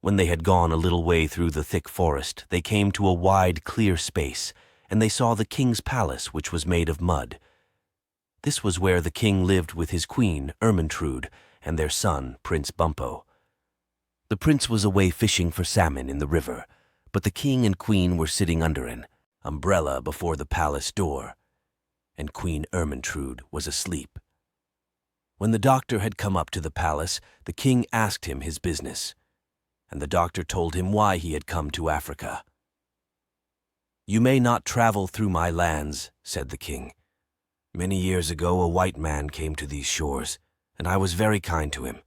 When they had gone a little way through the thick forest, they came to a wide, clear space, and they saw the king's palace, which was made of mud. This was where the king lived with his queen, Ermentrude, and their son, Prince Bumpo. The prince was away fishing for salmon in the river, but the king and queen were sitting under an umbrella before the palace door, and Queen Ermentrude was asleep. When the doctor had come up to the palace, the king asked him his business, and the doctor told him why he had come to Africa. "You may not travel through my lands," said the king. "Many years ago a white man came to these shores, and I was very kind to him.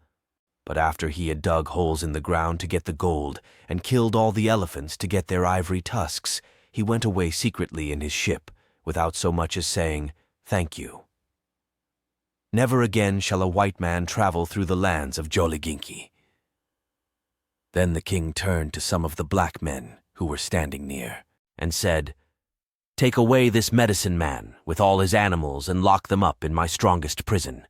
But after he had dug holes in the ground to get the gold and killed all the elephants to get their ivory tusks, he went away secretly in his ship, without so much as saying, 'Thank you.' Never again shall a white man travel through the lands of Joliginki." Then the king turned to some of the black men who were standing near, and said, "Take away this medicine man with all his animals and lock them up in my strongest prison."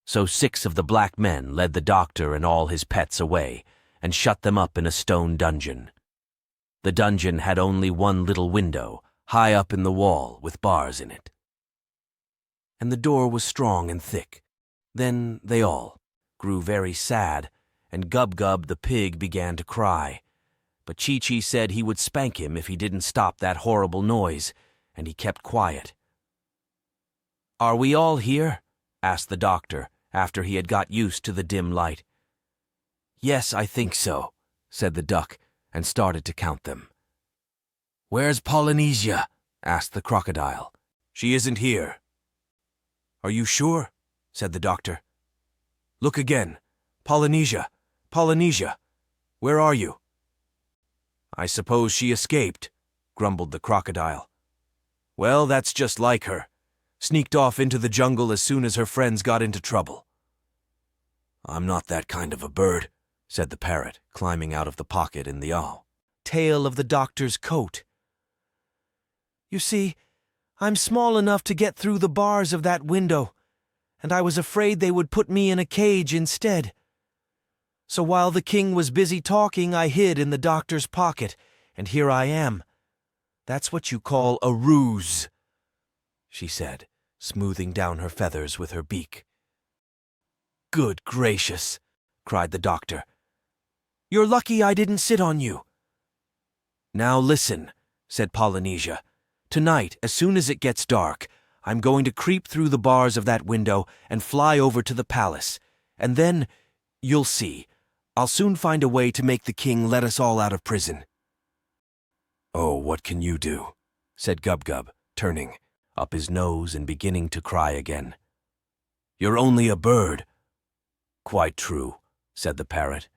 So 6 of the black men led the doctor and all his pets away, and shut them up in a stone dungeon. The dungeon had only one little window, high up in the wall, with bars in it. And the door was strong and thick. Then they all grew very sad, and Gub-Gub the pig began to cry. But Chi-Chi said he would spank him if he didn't stop that horrible noise, and he kept quiet. "Are we all here?" asked the doctor, after he had got used to the dim light. "Yes, I think so," said the duck, and started to count them. "Where's Polynesia?" asked the crocodile. "She isn't here." "Are you sure?" said the doctor. "Look again. Polynesia, Polynesia, where are you?" "I suppose she escaped," grumbled the crocodile. "Well, that's just like her. Sneaked off into the jungle as soon as her friends got into trouble." "I'm not that kind of a bird," said the parrot, climbing out of the pocket in the tail of the doctor's coat. "You see, I'm small enough to get through the bars of that window, and I was afraid they would put me in a cage instead. So while the king was busy talking, I hid in the doctor's pocket, and here I am. That's what you call a ruse," she said, smoothing down her feathers with her beak. "Good gracious," cried the doctor. "You're lucky I didn't sit on you." "Now listen," said Polynesia. "Tonight, as soon as it gets dark, I'm going to creep through the bars of that window and fly over to the palace, and then, you'll see, I'll soon find a way to make the king let us all out of prison." "Oh, what can you do?" said Gub-Gub, turning up his nose and beginning to cry again. "You're only a bird." "Quite true," said the parrot,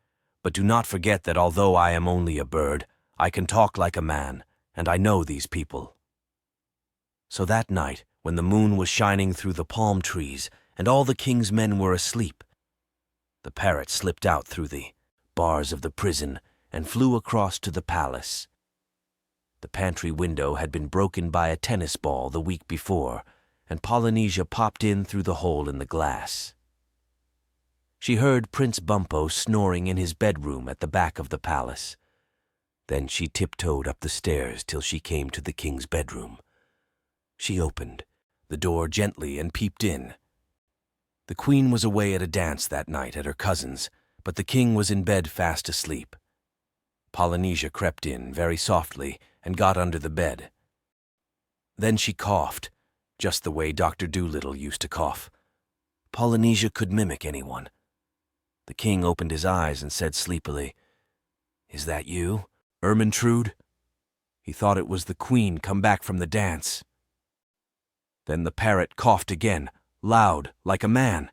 "but do not forget that although I am only a bird, I can talk like a man, and I know these people." So that night, when the moon was shining through the palm trees and all the king's men were asleep, the parrot slipped out through the bars of the prison and flew across to the palace. The pantry window had been broken by a tennis ball the week before, and Polynesia popped in through the hole in the glass. She heard Prince Bumpo snoring in his bedroom at the back of the palace. Then she tiptoed up the stairs till she came to the king's bedroom. She opened the door gently and peeped in. The queen was away at a dance that night at her cousin's, but the king was in bed fast asleep. Polynesia crept in very softly and got under the bed. Then she coughed, just the way Dr. Dolittle used to cough. Polynesia could mimic anyone. The king opened his eyes and said sleepily, "Is that you, Ermentrude?" He thought it was the queen come back from the dance. Then the parrot coughed again, loud, like a man,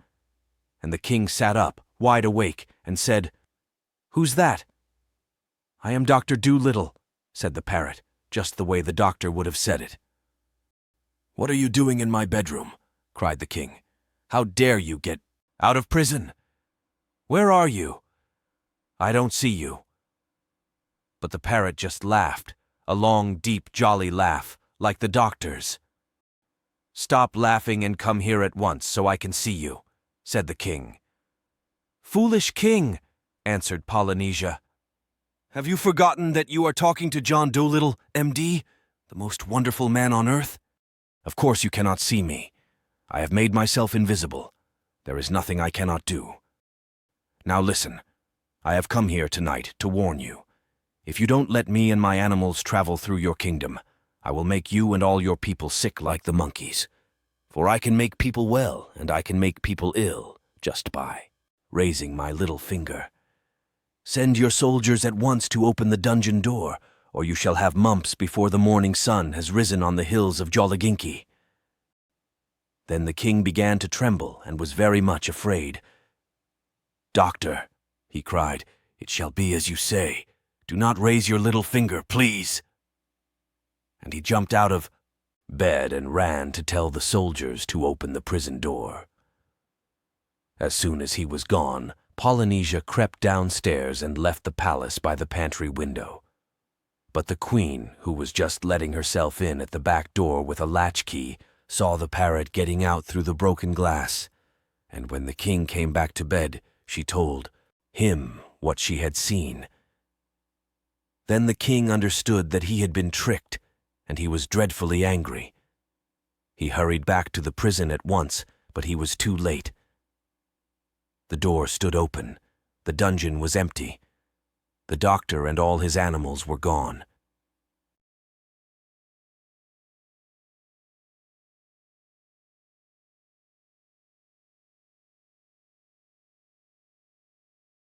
and the king sat up, wide awake, and said, "Who's that?" "I am Dr. Dolittle," said the parrot, just the way the doctor would have said it. "What are you doing in my bedroom?" cried the king. "How dare you get out of prison? Where are you? I don't see you." But the parrot just laughed, a long, deep, jolly laugh, like the doctor's. "Stop laughing and come here at once so I can see you," said the king. "Foolish king," answered Polynesia. "Have you forgotten that you are talking to John Dolittle, M.D., the most wonderful man on earth? Of course you cannot see me. I have made myself invisible. There is nothing I cannot do. Now listen, I have come here tonight to warn you. If you don't let me and my animals travel through your kingdom, I will make you and all your people sick like the monkeys. For I can make people well, and I can make people ill, just by raising my little finger. Send your soldiers at once to open the dungeon door, or you shall have mumps before the morning sun has risen on the hills of Jolliginki." Then the king began to tremble and was very much afraid. "Doctor," he cried, "it shall be as you say. Do not raise your little finger, please." And he jumped out of bed and ran to tell the soldiers to open the prison door. As soon as he was gone, Polynesia crept downstairs and left the palace by the pantry window. But the queen, who was just letting herself in at the back door with a latchkey, saw the parrot getting out through the broken glass, and when the king came back to bed, she told him what she had seen. Then the king understood that he had been tricked, and he was dreadfully angry. He hurried back to the prison at once, but he was too late. The door stood open. The dungeon was empty. The doctor and all his animals were gone.